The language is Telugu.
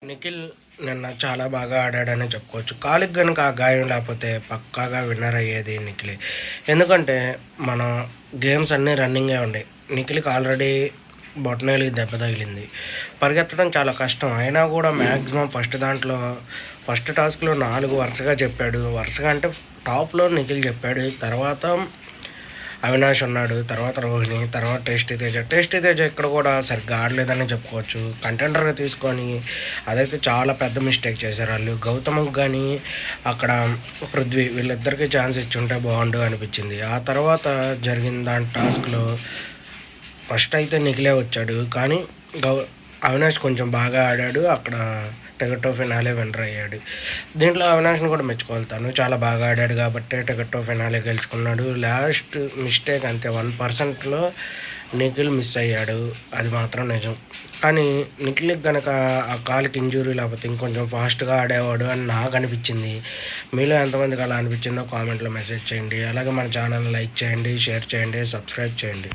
నిఖిల్ నిన్న చాలా బాగా ఆడాడని చెప్పుకోవచ్చు. కాలికి గనుక ఆ గాయం లేకపోతే పక్కాగా విన్నర్ అయ్యేది నిఖిలే. ఎందుకంటే మన గేమ్స్ అన్నీ రన్నింగే ఉండేయి. నిఖిల్‌కి ఆల్రెడీ బొటనవేలుకి దెబ్బ తగిలింది. పరిగెత్తడం చాలా కష్టం. అయినా కూడా మ్యాక్సిమం ఫస్ట్ టాస్క్‌లో 4 వరుసగా చెప్పాడు. వరుసగా అంటే టాప్‌లో నిఖిల్ చెప్పాడు. తర్వాత అవినాష్ ఉన్నాడు, తర్వాత రోహిణి, తర్వాత టేస్టీ తేజ ఇక్కడ కూడా సరిగ్గా ఆడలేదని చెప్పుకోవచ్చు. కంటెండర్‌గా తీసుకొని అదైతే చాలా పెద్ద మిస్టేక్ చేశారు వాళ్ళు. గౌతమ్‌కి కానీ అక్కడ పృథ్వీ వీళ్ళిద్దరికీ ఛాన్స్ ఇచ్చుంటే బాగుండు అనిపించింది. ఆ తర్వాత జరిగిన దాని టాస్క్‌లో ఫస్ట్ అయితే నిఖిలే వచ్చాడు, కానీ గౌ అవినాష్ కొంచెం బాగా ఆడాడు. అక్కడ టికెట్ టు ఫినాలే విన్నర్ అయ్యాడు. దీంట్లో అవినాష్‌ని కూడా మెచ్చుకోవాలి. చాలా బాగా ఆడాడు కాబట్టే టికెట్ టు ఫినాలే గెలుచుకున్నాడు. లాస్ట్ మిస్టేక్ అంతే 1%లో నిఖిల్ మిస్ అయ్యాడు, అది మాత్రం నిజం. కానీ నిఖిల్‌కి గనక ఆ కాలికి ఇంజ్యూరీ లేకపోతే ఇంకొంచెం ఫాస్ట్‌గా ఆడేవాడు అని నాకు అనిపించింది. మీలో ఎంతమందికి అలా అనిపించిందో కామెంట్లో మెసేజ్ చేయండి. అలాగే మన ఛానల్ని లైక్ చేయండి, షేర్ చేయండి, సబ్స్క్రైబ్ చేయండి.